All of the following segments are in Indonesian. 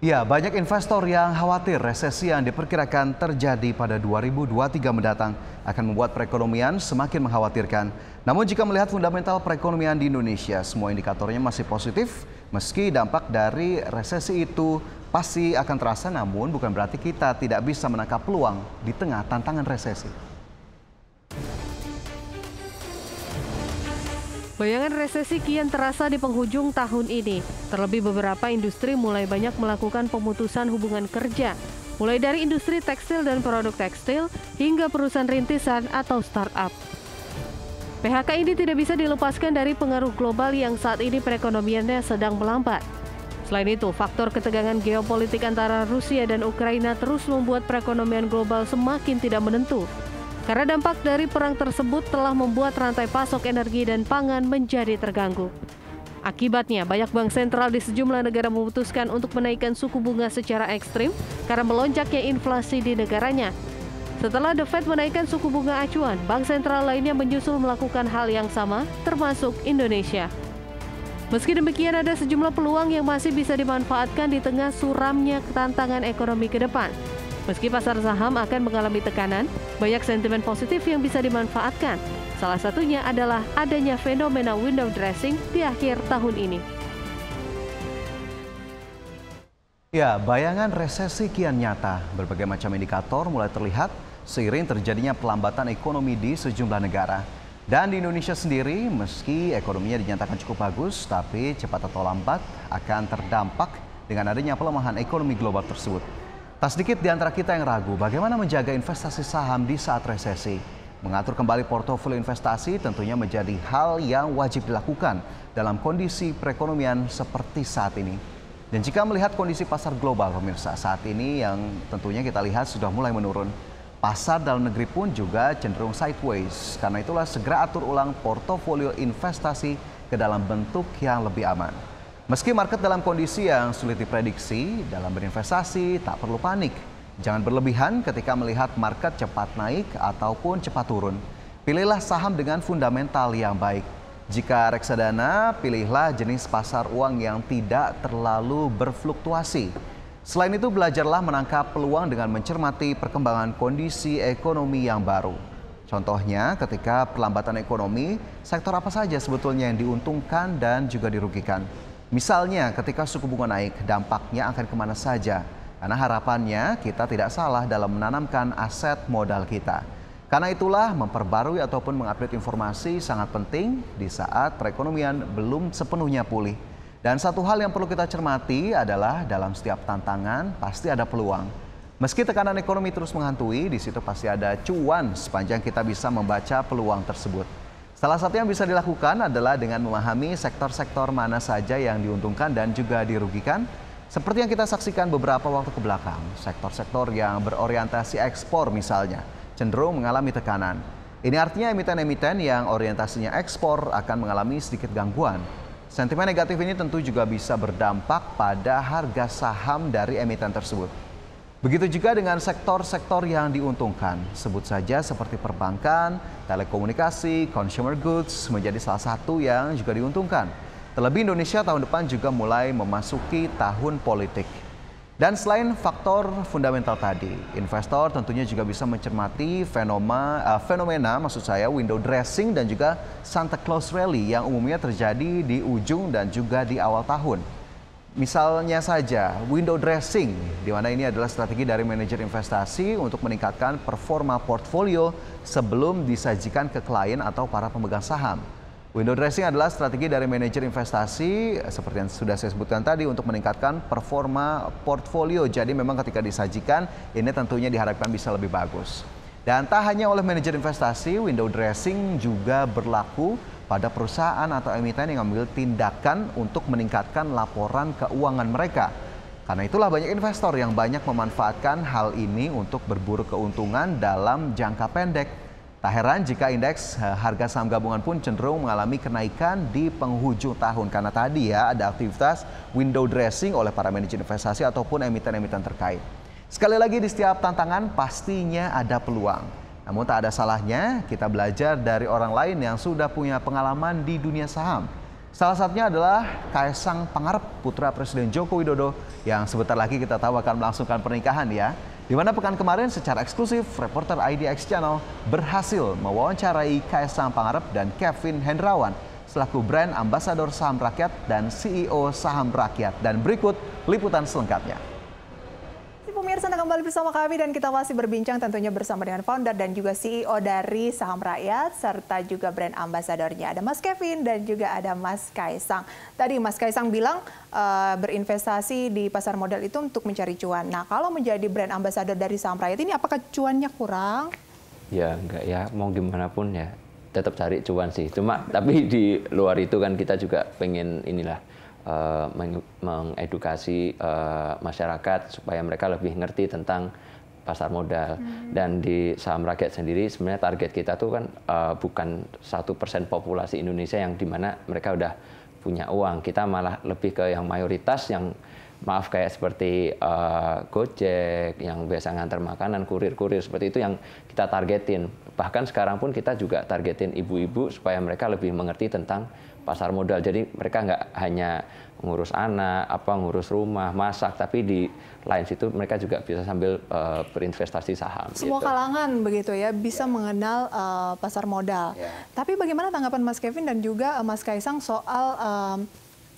Ya, banyak investor yang khawatir resesi yang diperkirakan terjadi pada 2023 mendatang akan membuat perekonomian semakin mengkhawatirkan. Namun jika melihat fundamental perekonomian di Indonesia, semua indikatornya masih positif. Meski dampak dari resesi itu pasti akan terasa, namun bukan berarti kita tidak bisa menangkap peluang di tengah tantangan resesi. Bayangan resesi kian terasa di penghujung tahun ini. Terlebih beberapa industri mulai banyak melakukan pemutusan hubungan kerja, mulai dari industri tekstil dan produk tekstil hingga perusahaan rintisan atau startup. PHK ini tidak bisa dilepaskan dari pengaruh global yang saat ini perekonomiannya sedang melambat. Selain itu, faktor ketegangan geopolitik antara Rusia dan Ukraina terus membuat perekonomian global semakin tidak menentu. Karena dampak dari perang tersebut telah membuat rantai pasok energi dan pangan menjadi terganggu. Akibatnya, banyak bank sentral di sejumlah negara memutuskan untuk menaikkan suku bunga secara ekstrim karena melonjaknya inflasi di negaranya. Setelah The Fed menaikkan suku bunga acuan, bank sentral lainnya menyusul melakukan hal yang sama, termasuk Indonesia. Meski demikian, ada sejumlah peluang yang masih bisa dimanfaatkan di tengah suramnya tantangan ekonomi ke depan. Meski pasar saham akan mengalami tekanan, banyak sentimen positif yang bisa dimanfaatkan. Salah satunya adalah adanya fenomena window dressing di akhir tahun ini. Ya, bayangan resesi kian nyata. Berbagai macam indikator mulai terlihat seiring terjadinya pelambatan ekonomi di sejumlah negara. Dan di Indonesia sendiri, meski ekonominya dinyatakan cukup bagus, tapi cepat atau lambat akan terdampak dengan adanya pelemahan ekonomi global tersebut. Tak sedikit di antara kita yang ragu bagaimana menjaga investasi saham di saat resesi. Mengatur kembali portofolio investasi tentunya menjadi hal yang wajib dilakukan dalam kondisi perekonomian seperti saat ini. Dan jika melihat kondisi pasar global, pemirsa, saat ini yang tentunya kita lihat sudah mulai menurun. Pasar dalam negeri pun juga cenderung sideways. Karena itulah segera atur ulang portofolio investasi ke dalam bentuk yang lebih aman. Meski market dalam kondisi yang sulit diprediksi, dalam berinvestasi tak perlu panik. Jangan berlebihan ketika melihat market cepat naik ataupun cepat turun. Pilihlah saham dengan fundamental yang baik. Jika reksadana, pilihlah jenis pasar uang yang tidak terlalu berfluktuasi. Selain itu, belajarlah menangkap peluang dengan mencermati perkembangan kondisi ekonomi yang baru. Contohnya, ketika pelambatan ekonomi, sektor apa saja sebetulnya yang diuntungkan dan juga dirugikan. Misalnya ketika suku bunga naik, dampaknya akan kemana saja? Karena harapannya kita tidak salah dalam menanamkan aset modal kita. Karena itulah memperbarui ataupun mengupdate informasi sangat penting di saat perekonomian belum sepenuhnya pulih. Dan satu hal yang perlu kita cermati adalah dalam setiap tantangan pasti ada peluang. Meski tekanan ekonomi terus menghantui, di situ pasti ada cuan sepanjang kita bisa membaca peluang tersebut. Salah satu yang bisa dilakukan adalah dengan memahami sektor-sektor mana saja yang diuntungkan dan juga dirugikan. Seperti yang kita saksikan beberapa waktu ke belakang, sektor-sektor yang berorientasi ekspor misalnya, cenderung mengalami tekanan. Ini artinya emiten-emiten yang orientasinya ekspor akan mengalami sedikit gangguan. Sentimen negatif ini tentu juga bisa berdampak pada harga saham dari emiten tersebut. Begitu juga dengan sektor-sektor yang diuntungkan, sebut saja seperti perbankan, telekomunikasi, consumer goods menjadi salah satu yang juga diuntungkan. Terlebih Indonesia tahun depan juga mulai memasuki tahun politik. Dan selain faktor fundamental tadi, investor tentunya juga bisa mencermati fenomena window dressing dan juga Santa Claus rally yang umumnya terjadi di ujung dan juga di awal tahun. Misalnya saja window dressing, di mana ini adalah strategi dari manajer investasi untuk meningkatkan performa portfolio sebelum disajikan ke klien atau para pemegang saham. Window dressing adalah strategi dari manajer investasi seperti yang sudah saya sebutkan tadi untuk meningkatkan performa portfolio. Jadi memang ketika disajikan ini tentunya diharapkan bisa lebih bagus. Dan tak hanya oleh manajer investasi, window dressing juga berlaku pada perusahaan atau emiten yang mengambil tindakan untuk meningkatkan laporan keuangan mereka. Karena itulah banyak investor yang banyak memanfaatkan hal ini untuk berburu keuntungan dalam jangka pendek. Tak heran jika indeks harga saham gabungan pun cenderung mengalami kenaikan di penghujung tahun. Karena tadi ya ada aktivitas window dressing oleh para manajer investasi ataupun emiten-emiten terkait. Sekali lagi di setiap tantangan pastinya ada peluang. Namun tak ada salahnya kita belajar dari orang lain yang sudah punya pengalaman di dunia saham. Salah satunya adalah Kaisang Pangarep, putra Presiden Joko Widodo, yang sebentar lagi kita tahu akan melangsungkan pernikahan ya. Di mana pekan kemarin secara eksklusif, reporter IDX Channel berhasil mewawancarai Kaisang Pangarep dan Kevin Hendrawan selaku brand ambasador saham rakyat dan CEO saham rakyat. Dan berikut liputan selengkapnya. Pemirsa, Anda kembali bersama kami dan kita masih berbincang tentunya bersama dengan founder dan juga CEO dari Saham Rakyat serta juga brand ambasadornya. Ada Mas Kevin dan juga ada Mas Kaisang. Tadi Mas Kaisang bilang berinvestasi di pasar modal itu untuk mencari cuan. Nah, kalau menjadi brand ambasador dari Saham Rakyat ini apakah cuannya kurang? Ya enggak ya, mau gimana pun ya tetap cari cuan sih. Cuma tapi di luar itu kan kita juga pengen mengedukasi masyarakat supaya mereka lebih ngerti tentang pasar modal. Dan di Saham Rakyat sendiri sebenarnya target kita tuh kan bukan 1% populasi Indonesia yang dimana mereka udah punya uang. Kita malah lebih ke yang mayoritas yang maaf kayak seperti Gojek yang biasa ngantar makanan, kurir-kurir seperti itu yang kita targetin. Bahkan sekarang pun kita juga targetin ibu-ibu supaya mereka lebih mengerti tentang pasar modal. Jadi mereka nggak hanya ngurus anak, ngurus rumah, masak, tapi di lain situ mereka juga bisa sambil berinvestasi saham. Semua gitu. kalangan begitu ya bisa mengenal pasar modal. Tapi bagaimana tanggapan Mas Kevin dan juga Mas Kaisang soal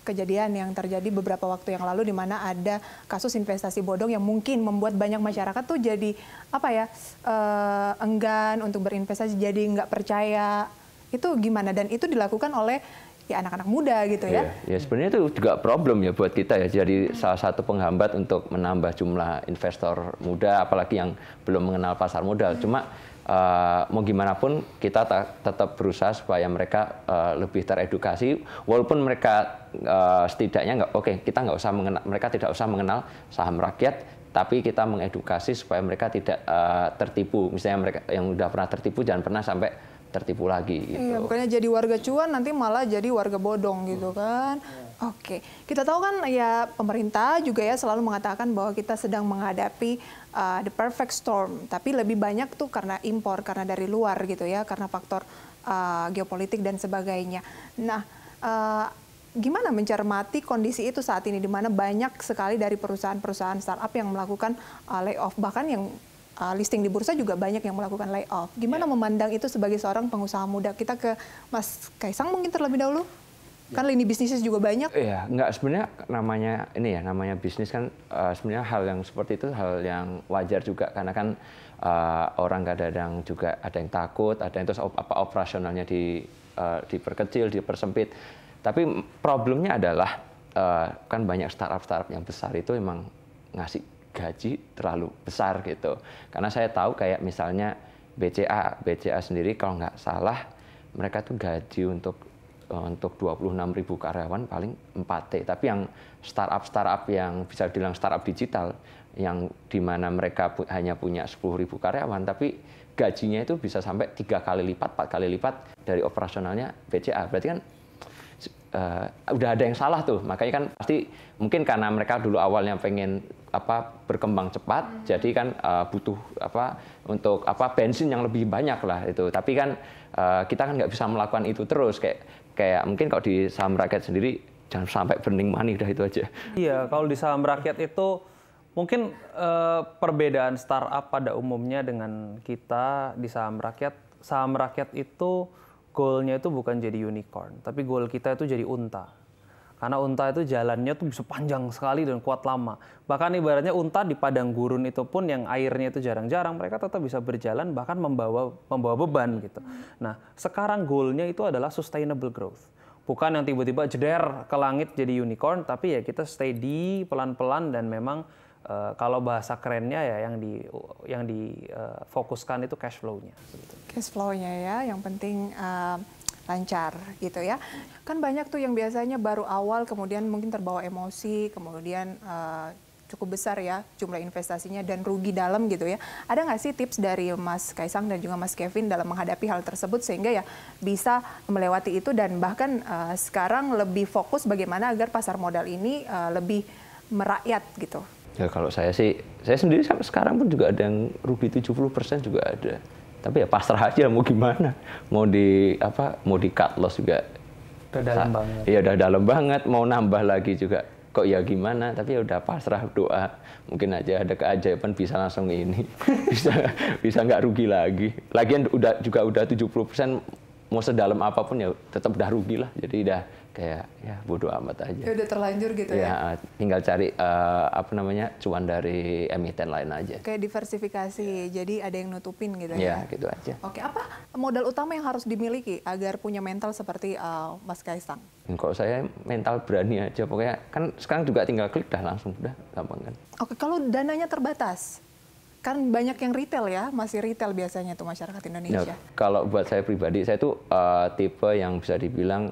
kejadian yang terjadi beberapa waktu yang lalu di mana ada kasus investasi bodong yang mungkin membuat banyak masyarakat tuh jadi enggan untuk berinvestasi, jadi nggak percaya. Itu gimana? Dan itu dilakukan oleh ya anak-anak muda gitu ya? Ya sebenarnya itu juga problem ya buat kita ya. Jadi salah satu penghambat untuk menambah jumlah investor muda, apalagi yang belum mengenal pasar modal. Cuma mau gimana pun kita tetap berusaha supaya mereka lebih teredukasi. Walaupun mereka setidaknya kita nggak usah mengenal, mereka tidak usah mengenal saham rakyat, tapi kita mengedukasi supaya mereka tidak tertipu. Misalnya mereka yang udah pernah tertipu jangan pernah sampai tertipu lagi gitu. Iya, bukannya jadi warga cuan nanti malah jadi warga bodong gitu kan. Oke, kita tahu kan ya pemerintah juga ya selalu mengatakan bahwa kita sedang menghadapi the perfect storm, tapi lebih banyak tuh karena impor, karena dari luar gitu ya, karena faktor geopolitik dan sebagainya. Nah, gimana mencermati kondisi itu saat ini di mana banyak sekali dari perusahaan-perusahaan startup yang melakukan layoff, bahkan yang listing di bursa juga banyak yang melakukan layoff. Gimana memandang itu sebagai seorang pengusaha muda? Kita ke Mas Kaisang mungkin terlebih dahulu. Kan lini bisnisnya juga banyak. Iya, enggak sebenarnya namanya bisnis kan sebenarnya hal yang seperti itu hal yang wajar juga karena kan orang kadang-kadang juga ada yang takut, ada yang terus operasionalnya diperkecil, dipersempit. Tapi problemnya adalah kan banyak startup yang besar itu emang ngasih gaji terlalu besar gitu. Karena saya tahu kayak misalnya BCA sendiri kalau nggak salah mereka tuh gaji untuk 26.000 karyawan paling 4T. Tapi yang startup yang bisa bilang startup digital yang dimana mereka hanya punya 10.000 karyawan tapi gajinya itu bisa sampai 3 kali lipat, 4 kali lipat dari operasionalnya BCA. Berarti kan udah ada yang salah tuh. Makanya kan pasti mungkin karena mereka dulu awalnya pengen berkembang cepat, jadi kan butuh untuk bensin yang lebih banyak lah itu. Tapi kan kita kan nggak bisa melakukan itu terus kayak mungkin kalau di Saham Rakyat sendiri jangan sampai burning money, udah itu aja. Iya, kalau di Saham Rakyat itu mungkin perbedaan startup pada umumnya dengan kita di Saham Rakyat itu goalnya itu bukan jadi unicorn, tapi goal kita itu jadi unta. Karena unta itu jalannya tuh bisa panjang sekali dan kuat lama. Bahkan ibaratnya unta di padang gurun itu pun yang airnya itu jarang-jarang, mereka tetap bisa berjalan bahkan membawa beban gitu. Nah, sekarang goalnya itu adalah sustainable growth. Bukan yang tiba-tiba jeder ke langit jadi unicorn, tapi ya kita steady, pelan-pelan dan memang kalau bahasa kerennya ya yang difokuskan itu cash flow-nya. Cash flow-nya ya, yang penting lancar gitu ya. Kan banyak tuh yang biasanya baru awal kemudian mungkin terbawa emosi, kemudian cukup besar ya jumlah investasinya dan rugi dalam gitu ya. Ada nggak sih tips dari Mas Kaisang dan juga Mas Kevin dalam menghadapi hal tersebut sehingga ya bisa melewati itu dan bahkan sekarang lebih fokus bagaimana agar pasar modal ini lebih merakyat gitu? Ya kalau saya sendiri sampai sekarang pun juga ada yang rugi 70% juga ada. Tapi ya pasrah aja mau gimana, mau di cut loss juga Udah dalam banget. Iya udah dalam banget, mau nambah lagi juga kok ya gimana, tapi ya udah pasrah, doa. Mungkin aja ada keajaiban bisa langsung ini. bisa nggak rugi lagi. Lagian udah 70%, mau sedalam apapun ya tetap udah rugi lah. Jadi udah kayak ya bodo amat aja. Ya udah terlanjur gitu ya. Tinggal cari cuan dari emiten lain aja. Kayak diversifikasi, jadi ada yang nutupin gitu ya. Ya, gitu aja. Oke, apa modal utama yang harus dimiliki agar punya mental seperti Mas Kaisang? Kalau saya mental berani aja, pokoknya kan sekarang juga tinggal klik dah langsung, udah gampang kan. Oke, kalau dananya terbatas, kan banyak yang retail ya, masih retail biasanya tuh masyarakat Indonesia. Ya, kalau buat saya pribadi, saya tuh tipe yang bisa dibilang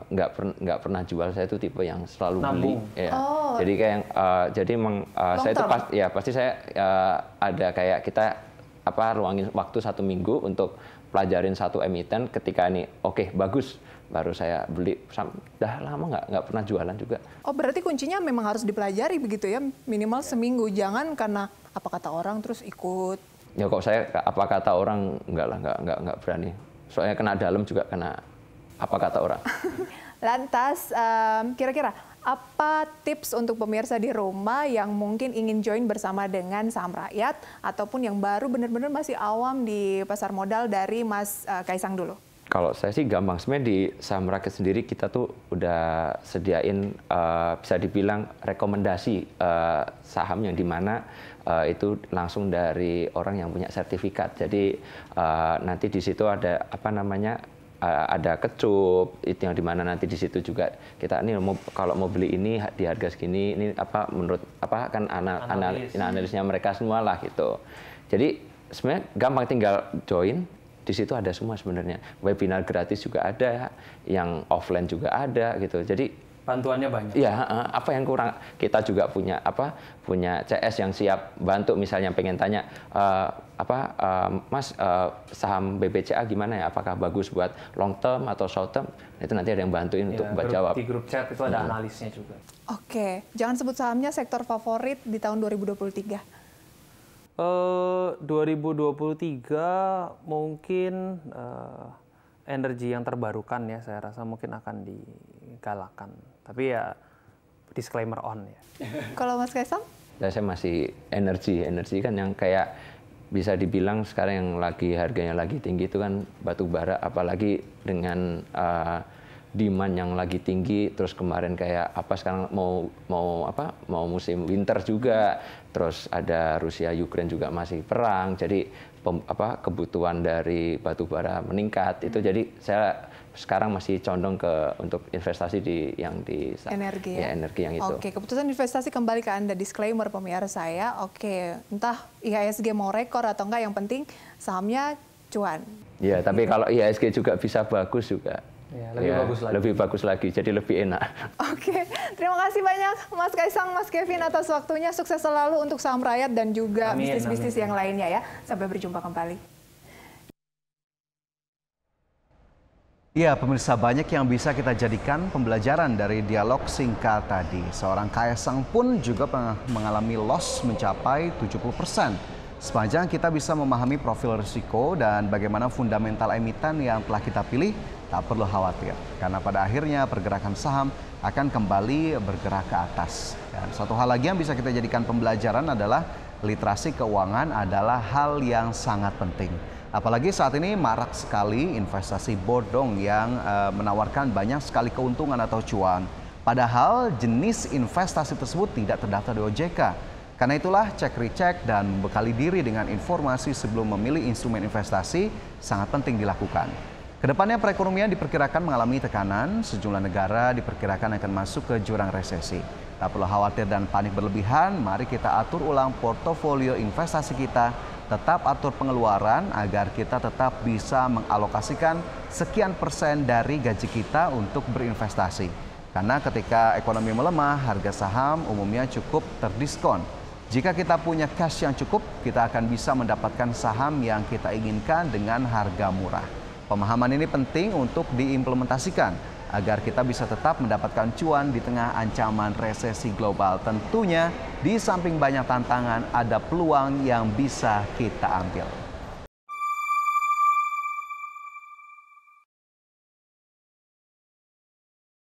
nggak pernah jual. Saya tuh tipe yang selalu beli. Ya. Jadi kayak jadi emang saya tuh pasti saya ada kayak kita ruangin waktu 1 minggu untuk pelajarin satu emiten. Ketika ini oke, bagus, baru saya beli. Dah lama nggak pernah jualan juga. Oh, berarti kuncinya memang harus dipelajari begitu ya, minimal seminggu. Jangan karena apa kata orang terus ikut. Ya kok saya apa kata orang nggak berani. Soalnya kena dalam juga kena apa kata orang. Lantas kira-kira apa tips untuk pemirsa di rumah yang mungkin ingin join bersama dengan Saham Rakyat ataupun yang baru benar-benar masih awam di pasar modal dari Mas Kaisang dulu? Kalau saya sih gampang, sebenarnya di Saham Rakyat sendiri kita tuh udah sediain bisa dibilang rekomendasi saham yang dimana itu langsung dari orang yang punya sertifikat. Jadi nanti di situ ada ada kecup itu yang dimana nanti di situ juga kita ini kalau mau beli ini di harga segini, ini menurut kan analisnya mereka semua lah gitu. Jadi sebenarnya gampang, tinggal join. Di situ ada semua sebenarnya. Webinar gratis juga ada, yang offline juga ada gitu. Jadi bantuannya banyak. Iya, apa yang kurang? Kita juga punya punya CS yang siap bantu, misalnya pengen tanya Mas, saham BBCA gimana ya? Apakah bagus buat long term atau short term? Itu nanti ada yang bantuin untuk jawab. Di grup chat itu ada analisnya juga. Oke, jangan sebut sahamnya sektor favorit di tahun 2023. 2023 mungkin energi yang terbarukan ya, saya rasa mungkin akan digalakan. Tapi ya disclaimer on ya. Kalau Mas Kaisang? Saya masih energi kan yang kayak bisa dibilang sekarang yang lagi harganya lagi tinggi itu kan batu bara, apalagi dengan demand yang lagi tinggi. Terus kemarin kayak sekarang mau musim winter juga, terus ada Rusia Ukraine juga masih perang, jadi kebutuhan dari batu bara meningkat. Itu jadi saya sekarang masih condong untuk investasi di energi ya? Energi yang itu. Oke, keputusan investasi kembali ke Anda. Disclaimer pemirsa ya. Oke, entah IHSG mau rekor atau enggak, yang penting sahamnya cuan. Ya, tapi kalau IHSG juga bisa bagus juga. Ya, lebih bagus lagi, jadi lebih enak. Oke, terima kasih banyak Mas Kaisang, Mas Kevin atas waktunya. Sukses selalu untuk Saham Rakyat dan juga bisnis-bisnis yang lainnya ya. Sampai berjumpa kembali. Ya, pemirsa, banyak yang bisa kita jadikan pembelajaran dari dialog singkat tadi. Seorang Kaisang pun juga pernah mengalami loss mencapai 70%. Sepanjang kita bisa memahami profil risiko dan bagaimana fundamental emiten yang telah kita pilih, tak perlu khawatir, karena pada akhirnya pergerakan saham akan kembali bergerak ke atas. Dan satu hal lagi yang bisa kita jadikan pembelajaran adalah literasi keuangan adalah hal yang sangat penting. Apalagi saat ini marak sekali investasi bodong yang menawarkan banyak sekali keuntungan atau cuan. Padahal jenis investasi tersebut tidak terdaftar di OJK. Karena itulah cek-recek dan membekali diri dengan informasi sebelum memilih instrumen investasi sangat penting dilakukan. Kedepannya perekonomian diperkirakan mengalami tekanan, sejumlah negara diperkirakan akan masuk ke jurang resesi. Tak perlu khawatir dan panik berlebihan, mari kita atur ulang portofolio investasi kita, tetap atur pengeluaran agar kita tetap bisa mengalokasikan sekian persen dari gaji kita untuk berinvestasi. Karena ketika ekonomi melemah, harga saham umumnya cukup terdiskon. Jika kita punya cash yang cukup, kita akan bisa mendapatkan saham yang kita inginkan dengan harga murah. Pemahaman ini penting untuk diimplementasikan agar kita bisa tetap mendapatkan cuan di tengah ancaman resesi global. Tentunya di samping banyak tantangan, ada peluang yang bisa kita ambil.